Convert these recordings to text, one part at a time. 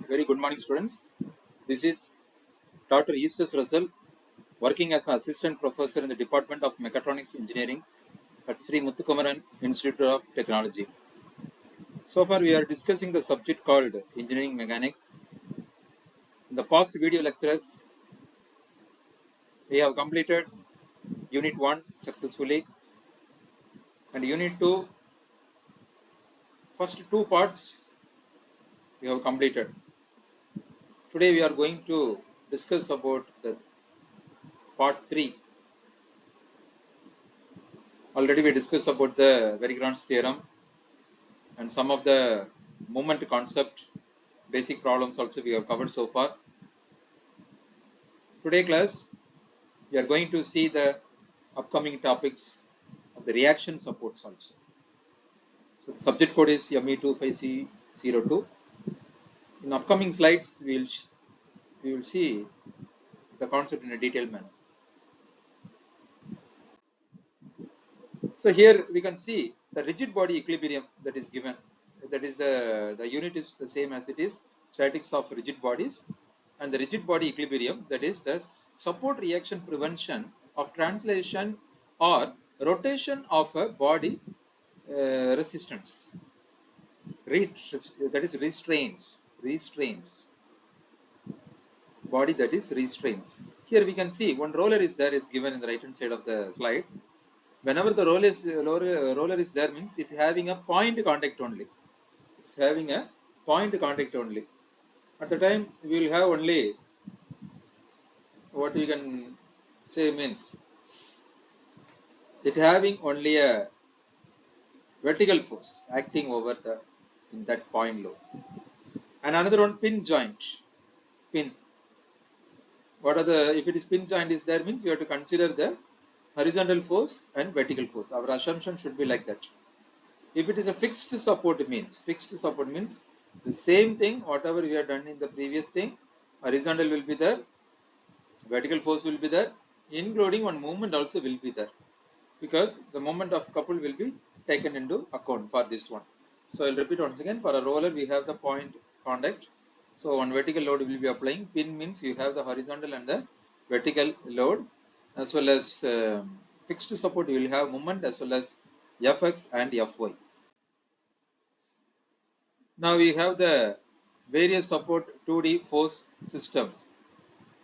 Very good morning, students. This is Dr. Eustace Russell, working as an assistant professor in the Department of Mechatronics Engineering at Sri Muthukumaran Institute of Technology. So far, we are discussing the subject called Engineering Mechanics. In the past video lectures, we have completed Unit 1 successfully, and Unit 2, first two parts we have completed. Today, we are going to discuss about the part 3. Already we discussed about the Weygand's theorem and some of the moment concept, basic problems also we have covered so far. Today class, we are going to see the upcoming topics of the reaction supports also. So the subject code is ME25C02. In upcoming slides, we will see the concept in a detailed manner. So here we can see the rigid body equilibrium that is given. That is the unit is the same as it is, statics of rigid bodies, and the rigid body equilibrium, that is the support reaction prevention of translation or rotation of a body resistance. That is restrains. Body that is restrains. Here we can see one roller is there, is given in the right hand side of the slide. Whenever the roller is there, means it having a point contact only. It's having a point contact only. At the time we will have only what we can say means it having only a vertical force acting over the in that point load. And another one, pin joint. Pin. What are the, if it is pin joint is there, means you have to consider the horizontal force and vertical force. Our assumption should be like that. If it is a fixed support means the same thing whatever we have done in the previous thing, horizontal will be there, vertical force will be there, including one movement also will be there, because the moment of couple will be taken into account for this one. So I'll repeat once again. For a roller we have the point contact, so one vertical load will be applying. Pin means you have the horizontal and the vertical load, as well as fixed support you will have moment as well as Fx and Fy. Now we have the various support 2D force systems,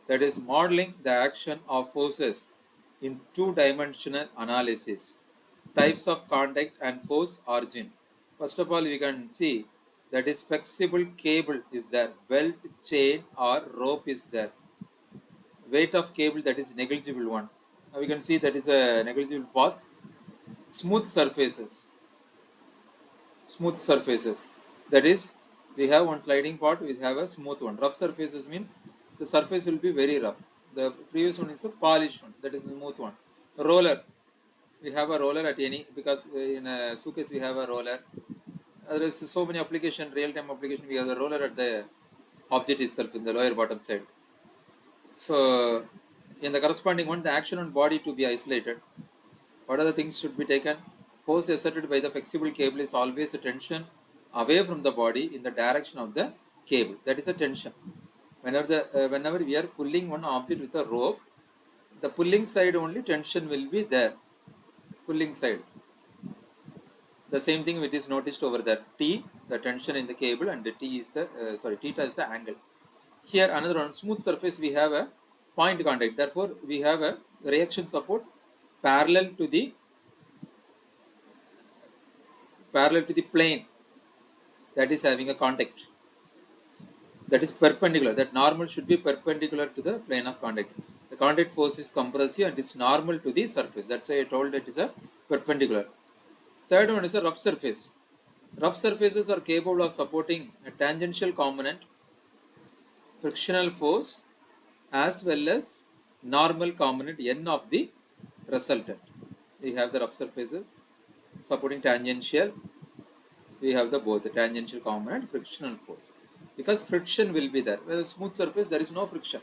that is modeling the action of forces in two-dimensional analysis, types of contact and force origin. First of all, we can see that is flexible cable is there, belt, chain or rope is there. Weight of cable, that is negligible one. Now we can see that is a negligible path. Smooth surfaces, that is we have one sliding part, we have a smooth one. Rough surfaces means the surface will be very rough. The previous one is a polished one, that is a smooth one. Roller, we have a roller at any, because in a suitcase we have a roller. There is so many application, real-time application, we have the roller at the object itself in the lower bottom side. So in the corresponding one, the action on body to be isolated. What are the things should be taken? Force exerted by the flexible cable is always a tension away from the body in the direction of the cable. That is a tension. Whenever we are pulling one object with a rope, the pulling side only tension will be there. Pulling side. The same thing which is noticed over there. T, the tension in the cable, and the T is the theta is the angle. Here another one, smooth surface, we have a point contact. Therefore, we have a reaction support parallel to the plane that is having a contact. That is perpendicular. That normal should be perpendicular to the plane of contact. The contact force is compressive and it's normal to the surface. That's why I told it is a perpendicular. Third one is a rough surface. Rough surfaces are capable of supporting a tangential component, frictional force, as well as normal component n of the resultant. We have the rough surfaces supporting tangential. We have the both the tangential component, frictional force, because friction will be there. With a smooth surface, there is no friction.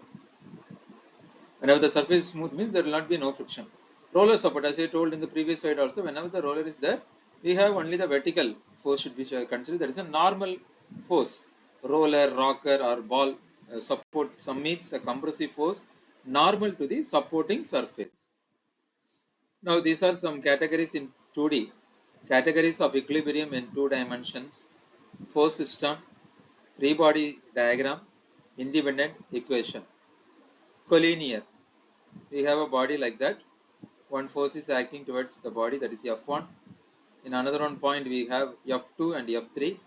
Whenever the surface is smooth, means there will not be no friction. Roller support, as I told in the previous slide also, whenever the roller is there, we have only the vertical force should be considered. There is a normal force. roller, rocker or ball support submits a compressive force normal to the supporting surface. Now these are some categories in 2D. Categories of equilibrium in 2 dimensions: force system, free body diagram, independent equation. Collinear. We have a body like that. One force is acting towards the body, that is F1. In another one point we have F2 and F3.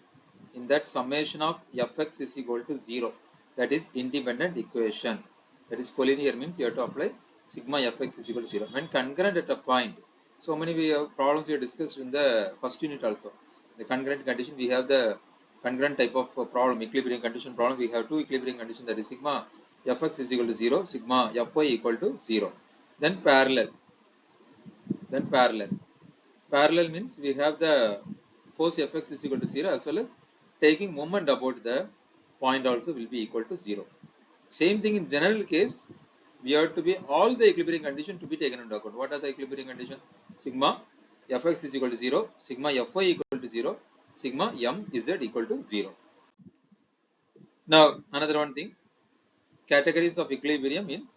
In that, summation of Fx is equal to 0. That is independent equation. That is collinear, means you have to apply sigma Fx is equal to 0. When concurrent at a point, so many we have problems we have discussed in the first unit also. The concurrent condition, we have the concurrent type of problem, equilibrium condition problem. We have two equilibrium conditions, that is sigma Fx is equal to 0, sigma Fy equal to 0. Then parallel. Parallel means we have the force Fx is equal to 0, as well as taking moment about the point also will be equal to 0. Same thing in general case, we have to be all the equilibrium condition to be taken into account. What are the equilibrium condition? Sigma Fx is equal to 0, sigma Fy equal to 0, sigma mz equal to 0. Now another one thing, categories of equilibrium in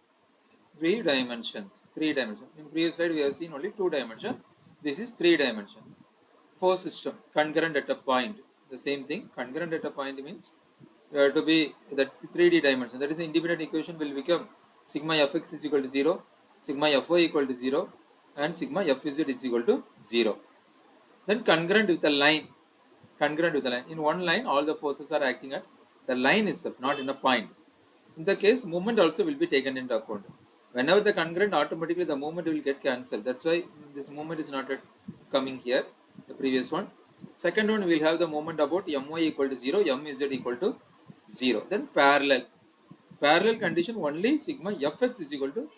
3 dimensions. In previous slide we have seen only 2 dimension. This is 3 dimension. Force system, concurrent at a point. The same thing, concurrent at a point means you have to be that 3D dimension. That is, the independent equation will become sigma Fx is equal to 0, sigma Fy equal to 0, and sigma Fz is equal to 0. Then concurrent with a line. In one line, all the forces are acting at the line itself, not in a point. In the case, movement also will be taken into account. Whenever the concurrent, automatically the movement will get cancelled. That's why this movement is not coming here, the previous one. Second one, we will have the moment about my equal to 0, mz equal to 0. Then parallel. Parallel condition, only sigma Fx is equal to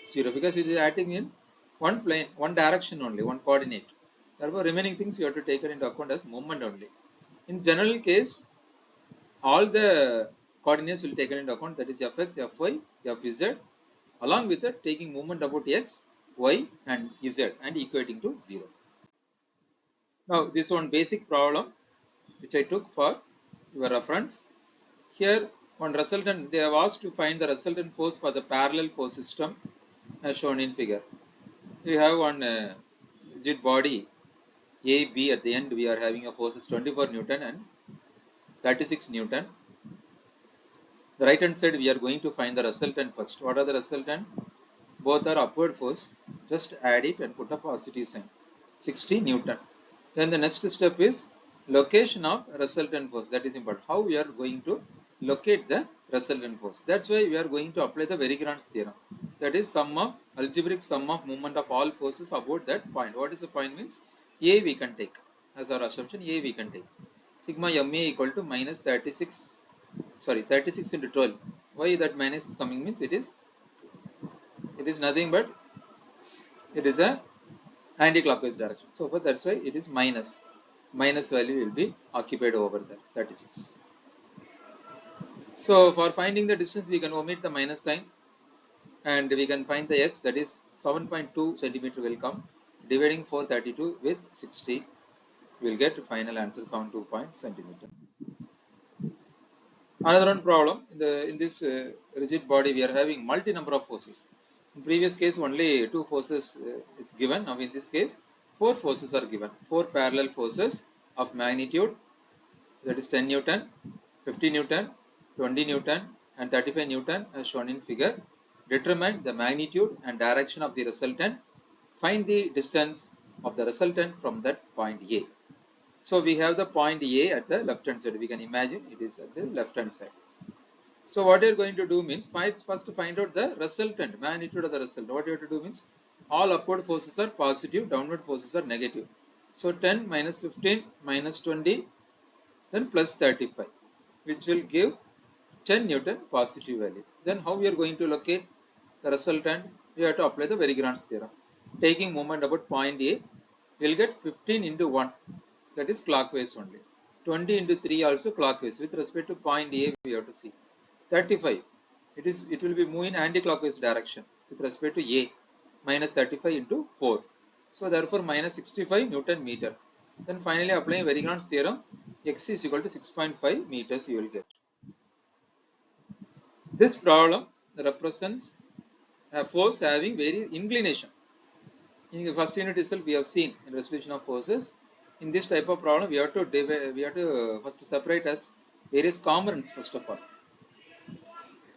0, because it is acting in one plane, one direction only, one coordinate. Therefore, remaining things you have to take it into account as moment only. In general case, all the coordinates will be taken into account, that is Fx, Fy, Fz, along with that taking moment about x, y and z and equating to 0. Now this one basic problem which I took for your reference. Here one resultant, they have asked to find the resultant force for the parallel force system as shown in figure. We have one rigid body A, B. At the end we are having a force is 24 Newton and 36 Newton. The right hand side we are going to find the resultant first. What are the resultant? Both are upward force. Just add it and put a positive sign. 60 Newton. Then the next step is location of resultant force. That is important. How we are going to locate the resultant force. That's why we are going to apply the Weygand's theorem. That is algebraic sum of moment of all forces about that point. What is the point means? A we can take as our assumption. A we can take. Sigma ma equal to minus 36 into 12. Why that minus is coming means it is nothing but it is a anti-clockwise direction. So for that's why it is minus value will be occupied over there, 36. So for finding the distance we can omit the minus sign and we can find the x, that is 7.2 centimeter will come. Dividing 432 with 60, we will get final answer 72 centimeter. Another one problem, in this rigid body we are having multi number of forces. In previous case only 2 forces is given. Now in this case 4 forces are given. 4 parallel forces of magnitude, that is 10 Newton, 50 Newton, 20 Newton and 35 Newton as shown in figure. Determine the magnitude and direction of the resultant. Find the distance of the resultant from that point A. So we have the point A at the left hand side. We can imagine it is at the left hand side. So what you are going to do means first find out the resultant, magnitude of the resultant. What you have to do means all upward forces are positive, downward forces are negative. So 10 minus 15 minus 20 then plus 35, which will give 10 Newton positive value. Then how we are going to locate the resultant? We have to apply the Weygand's theorem. Taking moment about point A, we will get 15 into 1, that is clockwise only. 20 into 3 also clockwise. With respect to point A we have to see. 35, it will be moving anti-clockwise direction with respect to A, minus 35 into 4. So therefore minus 65 Newton meter. Then finally applying Weygand's theorem, x is equal to 6.5 meters you will get. This problem represents a force having various inclination. In the first unit itself we have seen in resolution of forces. In this type of problem we have to first separate as various components first of all.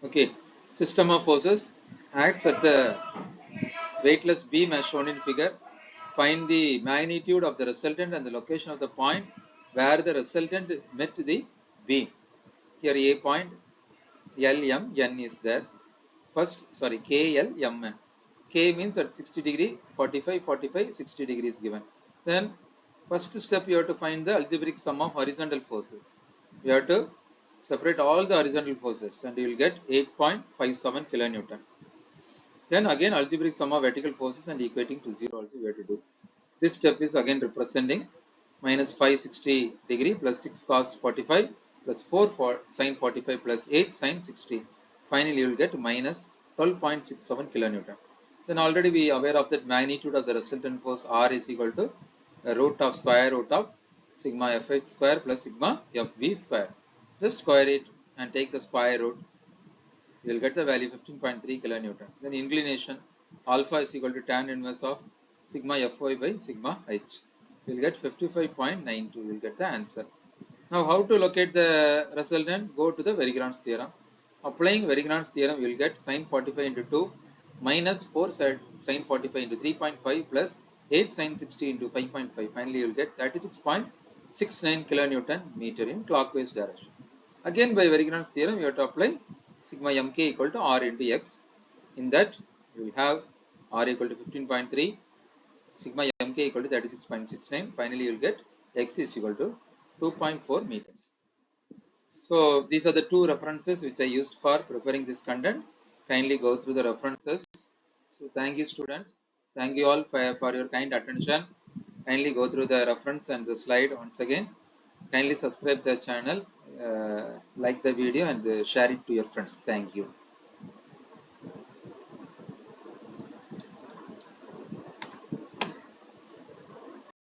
Okay, system of forces acts at a weightless beam as shown in figure. Find the magnitude of the resultant and the location of the point where the resultant met the beam. Here A point, LM, N is there. KLMN. K means at 60 degree, 45, 45, 60 degrees given. Then first step you have to find the algebraic sum of horizontal forces. You have to separate all the horizontal forces and you will get 8.57 kilonewton. Then again algebraic sum of vertical forces and equating to 0 also we have to do. This step is again representing minus 560 degree plus 6 cos 45 plus 4 sin 45 plus 8 sin 60. Finally you will get minus 12.67 kilonewton. Then already we are aware of that magnitude of the resultant force R is equal to square root of sigma Fh square plus sigma Fv square. Just square it and take the square root. You will get the value 15.3 kilonewton. Then inclination alpha is equal to tan inverse of sigma Fy by sigma h. You will get 55.92. You will get the answer. Now how to locate the resultant? Go to the Weygand's theorem. Applying Weygand's theorem, you will get sin 45 into 2 minus 4 sin 45 into 3.5 plus 8 sin 60 into 5.5. Finally, you will get 36.69 kilonewton meter in clockwise direction. Again, by Weygand's theorem, you have to apply sigma mk equal to r into x. In that, you will have r equal to 15.3, sigma mk equal to 36.69. Finally, you will get x is equal to 2.4 meters. So these are the two references which I used for preparing this content. Kindly go through the references. So thank you students. Thank you all for your kind attention. Kindly go through the reference and the slide once again. Kindly subscribe the channel, like the video and share it to your friends. Thank you.